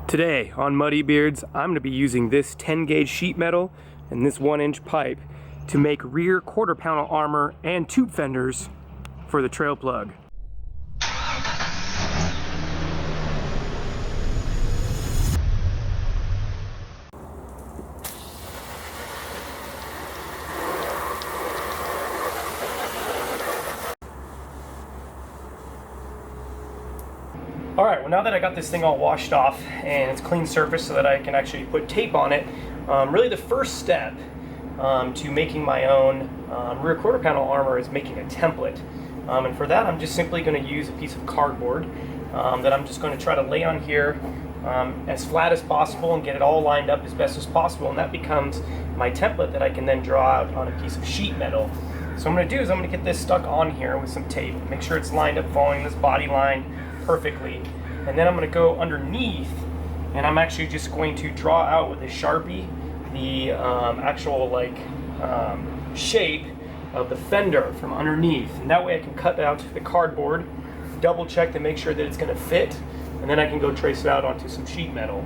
Today on Muddy Beards, I'm going to be using this 10 gauge sheet metal and this 1-inch pipe to make rear quarter panel armor and tube fenders for the trail plug. Alright, well now that I got this thing all washed off and it's clean surface so that I can actually put tape on it, really the first step to making my own rear quarter panel armor is making a template. And for that I'm just simply going to use a piece of cardboard that I'm just going to try to lay on here as flat as possible and get it all lined up as best as possible, and that becomes my template that I can then draw out on a piece of sheet metal. So what I'm going to do is I'm going to get this stuck on here with some tape, make sure it's lined up following this body line perfectly, and then I'm going to go underneath and I'm actually just going to draw out with a Sharpie the actual shape of the fender from underneath, and that way I can cut out the cardboard, double check to make sure that it's going to fit, and then I can go trace it out onto some sheet metal.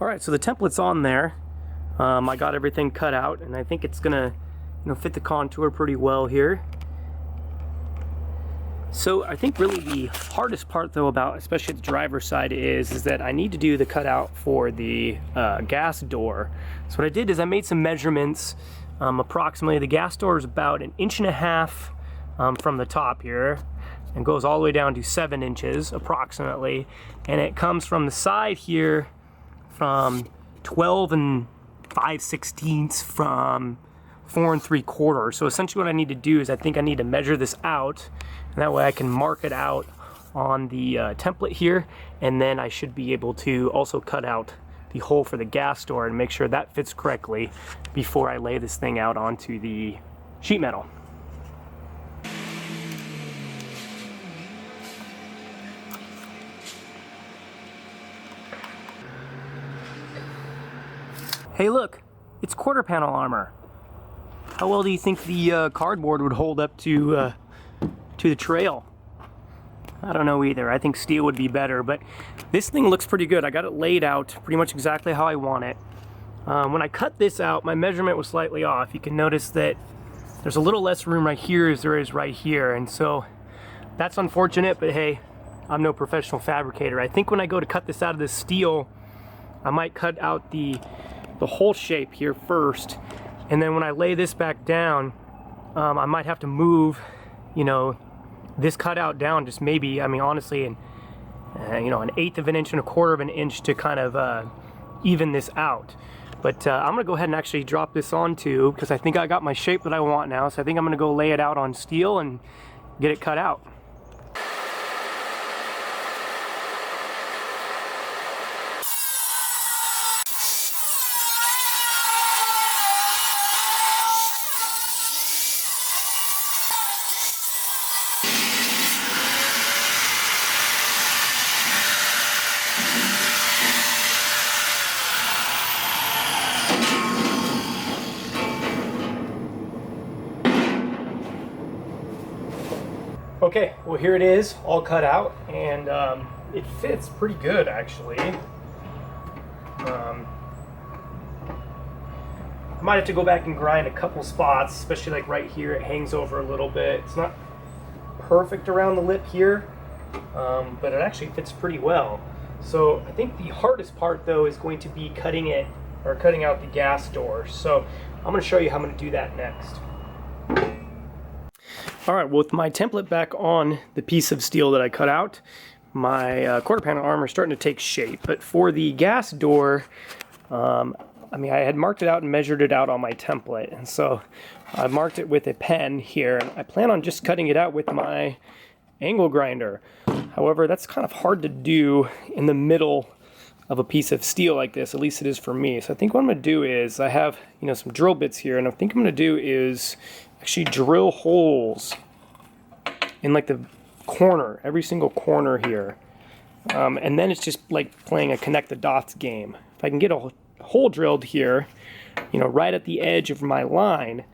Alright, so the template's on there. I got everything cut out and I think it's gonna fit the contour pretty well here. So I think really the hardest part though about, especially the driver's side, is that I need to do the cutout for the gas door. So what I did is I made some measurements. Approximately the gas door is about 1.5 inches from the top here and goes all the way down to 7 inches approximately, and it comes from the side here from 12 5/16 from 4 3/4. So essentially what I need to do is I think I need to measure this out, and that way I can mark it out on the template here, and then I should be able to also cut out the hole for the gas door and make sure that fits correctly before I lay this thing out onto the sheet metal. Hey look, it's quarter panel armor. How well do you think the cardboard would hold up to the trail? I don't know either. I think steel would be better, but this thing looks pretty good. I got it laid out pretty much exactly how I want it. When I cut this out, my measurement was slightly off. You can notice that there's a little less room right here as there is right here, and so that's unfortunate, but hey, I'm no professional fabricator. I think when I go to cut this out of this steel, I might cut out the whole shape here first, and then when I lay this back down, I might have to move this cutout down just maybe, I mean honestly, an 1/8 of an inch and 1/4 of an inch to kind of even this out. But I'm gonna go ahead and actually drop this onto, because I think I got my shape that I want now, so I think I'm gonna go lay it out on steel and get it cut out. Okay, well here it is, all cut out, and it fits pretty good actually. I might have to go back and grind a couple spots, especially like right here, it hangs over a little bit. It's not perfect around the lip here, but it actually fits pretty well. So I think the hardest part though is going to be cutting out the gas door. So I'm going to show you how I'm going to do that next. Alright, well with my template back on the piece of steel that I cut out, my quarter panel armor is starting to take shape. But for the gas door, I mean I had marked it out and measured it out on my template, and so I marked it with a pen here, and I plan on just cutting it out with my angle grinder. However, that's kind of hard to do in the middle of a piece of steel like this, at least it is for me. So I think what I'm going to do is, I have some drill bits here, and I think I'm going to do is actually drill holes in like the corner, every single corner here. And then it's just like playing a connect the dots game. If I can get a hole drilled here, you know, right at the edge of my line,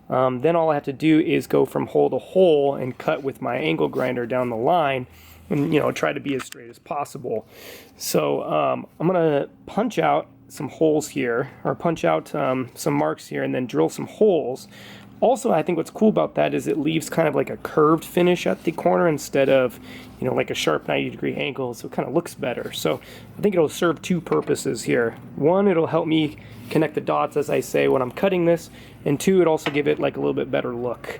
then all I have to do is go from hole to hole and cut with my angle grinder down the line, and, you know, try to be as straight as possible. So I'm gonna punch out some holes here, or punch out some marks here, and then drill some holes. Also, I think what's cool about that is it leaves kind of like a curved finish at the corner instead of, you know, like a sharp 90-degree angle, so it kind of looks better. So I think it'll serve two purposes here. One, it'll help me connect the dots, as I say, when I'm cutting this, and two, it'll also give it like a little bit better look.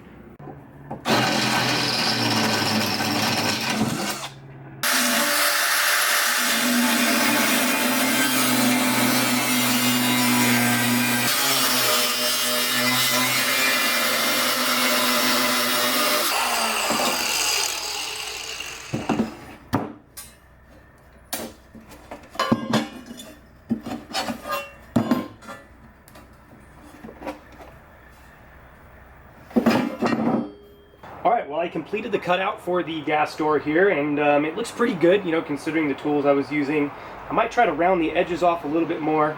Alright, well, I completed the cutout for the gas door here, and it looks pretty good, you know, considering the tools I was using. I might try to round the edges off a little bit more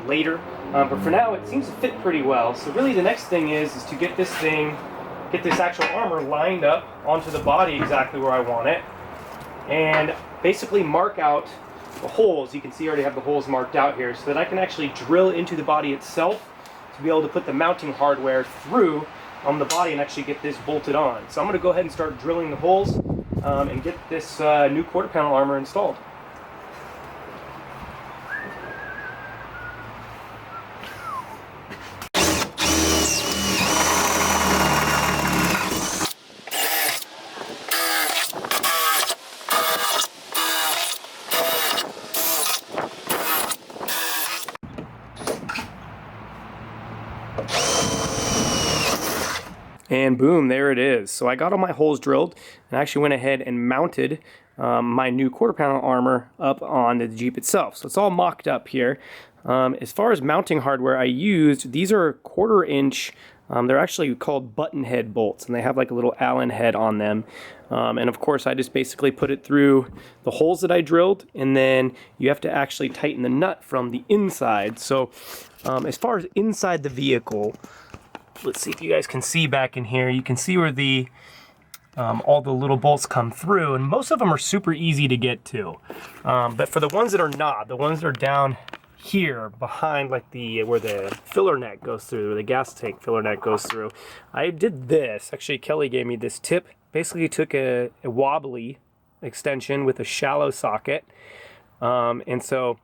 later, but for now it seems to fit pretty well. So really the next thing is to get this actual armor lined up onto the body exactly where I want it, and basically mark out the holes. You can see I already have the holes marked out here, so that I can actually drill into the body itself to be able to put the mounting hardware through on the body and actually get this bolted on. So I'm going to go ahead and start drilling the holes and get this new quarter panel armor installed. And boom, there it is. So I got all my holes drilled and I actually went ahead and mounted my new quarter panel armor up on the Jeep itself. So it's all mocked up here. As far as mounting hardware I used, these are 1/4 inch. They're actually called button head bolts, and they have like a little Allen head on them. And of course I just basically put it through the holes that I drilled, and then you have to actually tighten the nut from the inside. So as far as inside the vehicle, let's see if you guys can see back in here. You can see where the all the little bolts come through, and most of them are super easy to get to. But for the ones that are not, the ones that are down here behind, like where the filler neck goes through, where the gas tank filler neck goes through, I did this. Actually, Kelly gave me this tip. Basically took a wobbly extension with a shallow socket, and so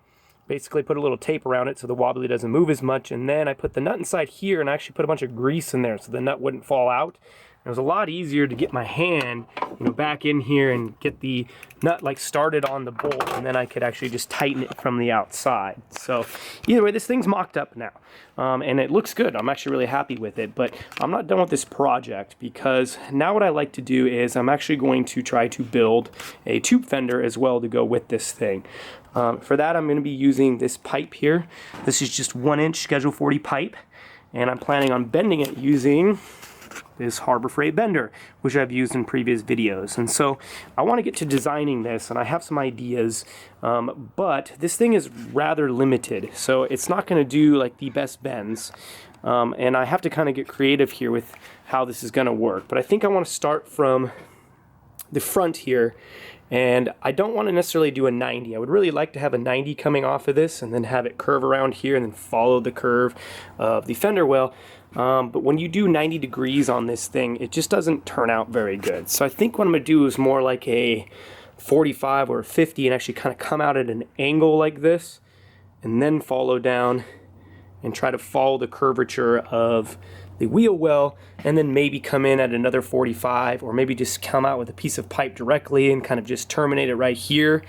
basically put a little tape around it so the wobbly doesn't move as much, and then I put the nut inside here and actually put a bunch of grease in there so the nut wouldn't fall out. It was a lot easier to get my hand, you know, back in here and get the nut like started on the bolt, and then I could actually just tighten it from the outside. So either way, this thing's mocked up now, and it looks good. I'm actually really happy with it, but I'm not done with this project, because now what I like to do is I'm actually going to try to build a tube fender as well to go with this thing. For that, I'm going to be using this pipe here. This is just 1-inch Schedule 40 pipe, and I'm planning on bending it using this Harbor Freight bender, which I've used in previous videos. And so I want to get to designing this, and I have some ideas, but this thing is rather limited, so it's not going to do like the best bends, and I have to kind of get creative here with how this is going to work. But I think I want to start from the front here, and I don't want to necessarily do a 90. I would really like to have a 90 coming off of this and then have it curve around here and then follow the curve of the fender well. But when you do 90 degrees on this thing, it just doesn't turn out very good. So I think what I'm going to do is more like a 45 or a 50 and actually kind of come out at an angle like this and then follow down and try to follow the curvature of the wheel well, and then maybe come in at another 45, or maybe just come out with a piece of pipe directly and kind of just terminate it right here.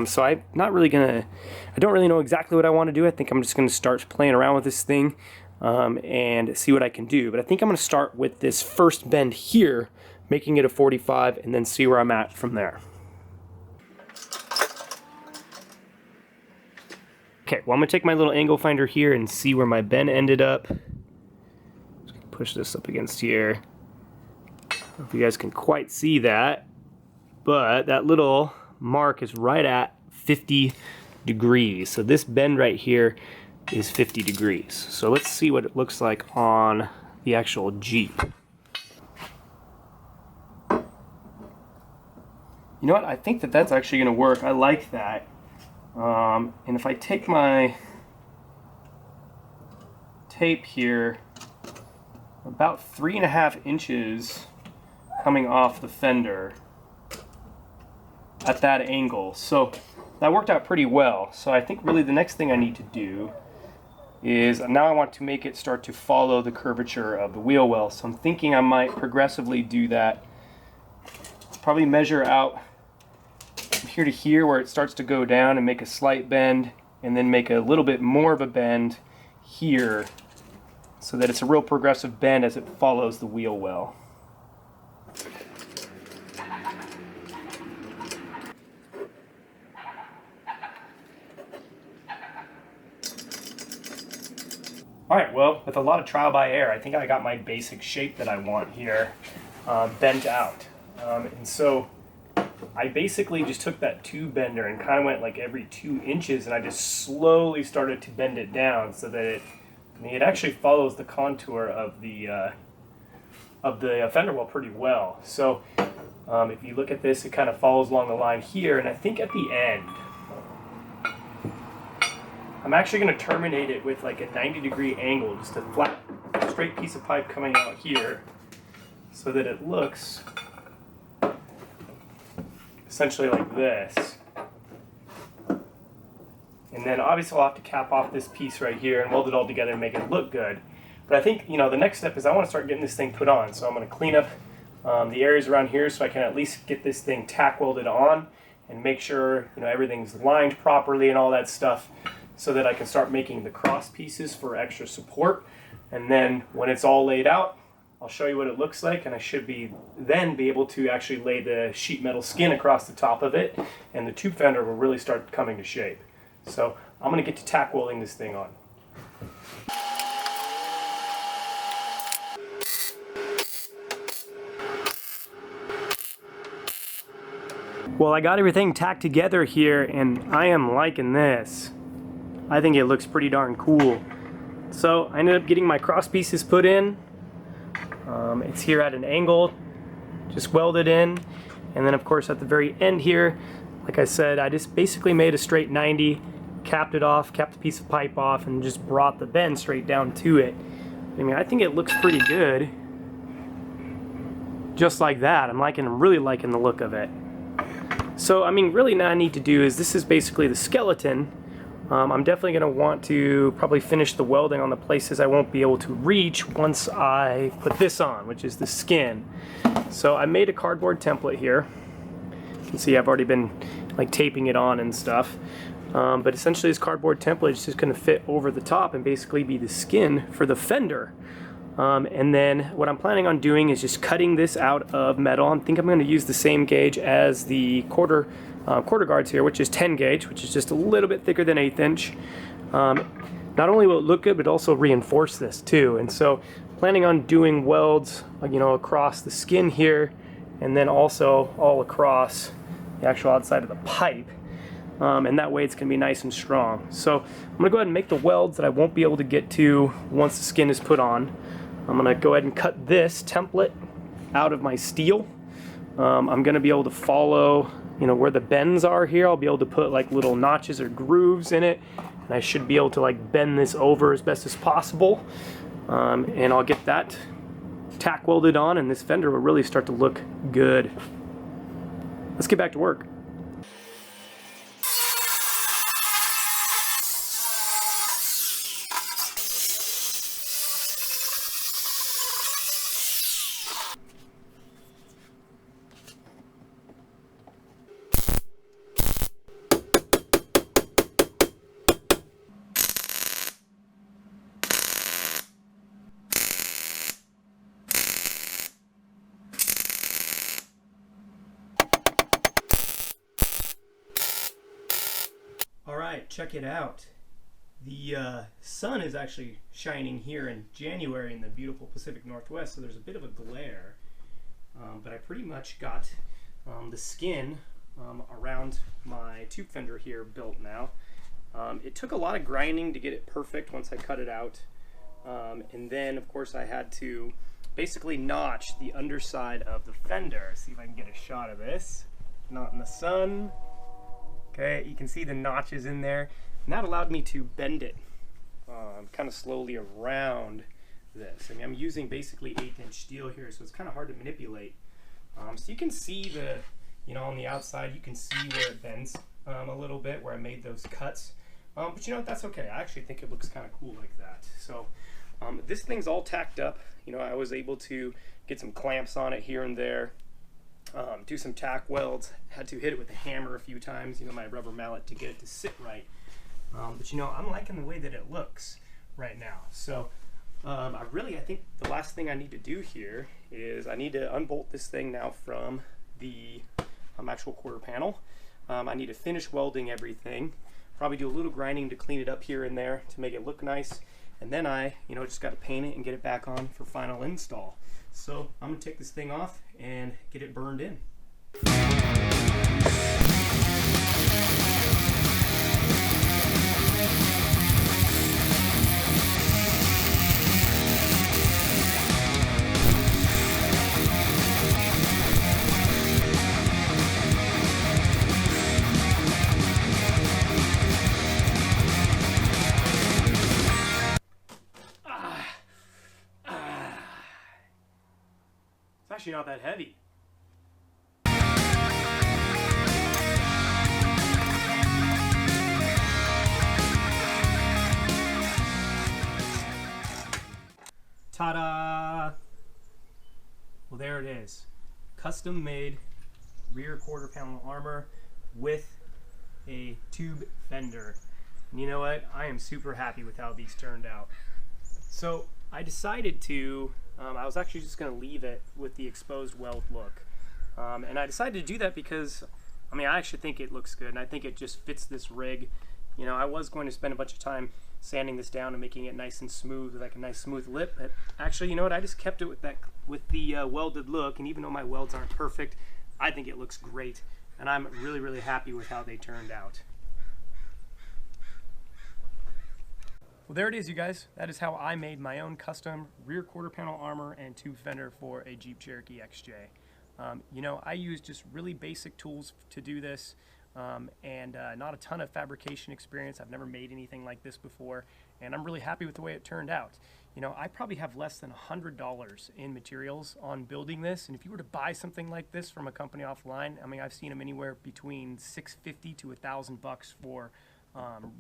So I don't really know exactly what I want to do. I think I'm just going to start playing around with this thing and see what I can do. But I think I'm going to start with this first bend here, making it a 45, and then see where I'm at from there. Okay, well, I'm going to take my little angle finder here and see where my bend ended up. Just gonna push this up against here. I don't know if you guys can quite see that. but that little mark is right at 50 degrees. So this bend right here is 50 degrees. So let's see what it looks like on the actual Jeep. You know what? I think that that's actually going to work. I like that. And if I take my tape here, about 3.5 inches coming off the fender at that angle. So that worked out pretty well. So I think really the next thing I need to do is, now I want to make it start to follow the curvature of the wheel well. So I'm thinking I might progressively do that. Probably measure out from here to here where it starts to go down and make a slight bend, and then make a little bit more of a bend here so that it's a real progressive bend as it follows the wheel well. Alright, well, with a lot of trial by error, I think I got my basic shape that I want here bent out. And so I basically just took that tube bender and kind of went like every 2 inches, and I just slowly started to bend it down so that it actually follows the contour of the fender well pretty well. So if you look at this, it kind of follows along the line here, and I think at the end I'm actually going to terminate it with like a 90-degree angle, just a flat, straight piece of pipe coming out here, so that it looks essentially like this. And then obviously I'll have to cap off this piece right here and weld it all together and make it look good. But I think, you know, the next step is I want to start getting this thing put on. So I'm going to clean up the areas around here so I can at least get this thing tack welded on and make sure, you know, everything's lined properly and all that stuff, so that I can start making the cross pieces for extra support. And then when it's all laid out, I'll show you what it looks like, and I should then be able to actually lay the sheet metal skin across the top of it, and the tube fender will really start coming to shape. So I'm going to get to tack welding this thing on. Well, I got everything tacked together here, and I am liking this. I think it looks pretty darn cool. So I ended up getting my cross pieces put in. It's here at an angle, just welded in. And then of course at the very end here, like I said, I just basically made a straight 90, capped it off, capped the piece of pipe off, and just brought the bend straight down to it. I mean, I think it looks pretty good. Just like that. I'm really liking the look of it. So I mean, really now I need to do is, this is basically the skeleton. I'm definitely going to want to probably finish the welding on the places I won't be able to reach once I put this on, which is the skin. So I made a cardboard template here. You can see I've already been like taping it on and stuff. But essentially this cardboard template is just going to fit over the top and basically be the skin for the fender. And then what I'm planning on doing is just cutting this out of metal. I think I'm going to use the same gauge as the quarter guards here, which is 10 gauge, which is just a little bit thicker than 1/8 inch. Not only will it look good, but also reinforce this too. And so planning on doing welds, you know, across the skin here, and then also all across the actual outside of the pipe. And that way it's going to be nice and strong. So I'm going to go ahead and make the welds that I won't be able to get to once the skin is put on. I'm going to go ahead and cut this template out of my steel. I'm going to be able to follow, you know, where the bends are here. I'll be able to put like little notches or grooves in it, and I should be able to like bend this over as best as possible. And I'll get that tack welded on, and this fender will really start to look good. Let's get back to work. Alright, check it out. The sun is actually shining here in January in the beautiful Pacific Northwest, so there's a bit of a glare. But I pretty much got the skin around my tube fender here built now. It took a lot of grinding to get it perfect once I cut it out. And then of course I had to basically notch the underside of the fender. See if I can get a shot of this. Not in the sun. Okay, you can see the notches in there. And that allowed me to bend it kind of slowly around this. I mean, I'm using basically 1/8" steel here, so it's kind of hard to manipulate. So you can see the, you know, on the outside, you can see where it bends a little bit, where I made those cuts. But you know what, that's okay. I actually think it looks kind of cool like that. So this thing's all tacked up. You know, I was able to get some clamps on it here and there, do some tack welds, had to hit it with a hammer a few times, you know, my rubber mallet to get it to sit right. But you know, I'm liking the way that it looks right now. So I think the last thing I need to do here is I need to unbolt this thing now from the actual quarter panel. I need to finish welding everything, probably do a little grinding to clean it up here and there to make it look nice, and then I, you know, just got to paint it and get it back on for final install. So I'm gonna take this thing off and get it burned in. It's actually not that heavy. Ta-da! Well, there it is. Custom made rear quarter panel armor with a tube fender. And you know what? I am super happy with how these turned out. So I decided to, I was actually just going to leave it with the exposed weld look. And I decided to do that because, I mean, I actually think it looks good, and I think it just fits this rig. You know, I was going to spend a bunch of time sanding this down and making it nice and smooth, like a nice smooth lip. But actually, you know what? I just kept it with that, with the welded look. And even though my welds aren't perfect, I think it looks great, and I'm really, really happy with how they turned out. Well, there it is, you guys. That is how I made my own custom rear quarter panel armor and tube fender for a Jeep Cherokee XJ. You know, I use just really basic tools to do this, and not a ton of fabrication experience. I've never made anything like this before, and I'm really happy with the way it turned out. You know, I probably have less than $100 in materials on building this, and if you were to buy something like this from a company offline, I mean, I've seen them anywhere between $650 to $1,000 for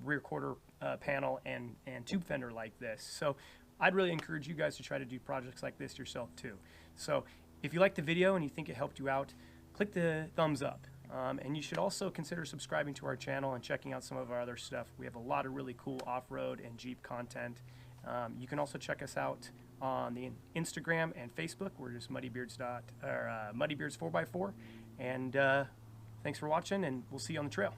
rear quarter panel and tube fender like this. So I'd really encourage you guys to try to do projects like this yourself too. So if you liked the video and you think it helped you out, click the thumbs up. And you should also consider subscribing to our channel and checking out some of our other stuff. We have a lot of really cool off-road and Jeep content. You can also check us out on the Instagram and Facebook. We're just Muddybeards 4x4. And thanks for watching, and we'll see you on the trail.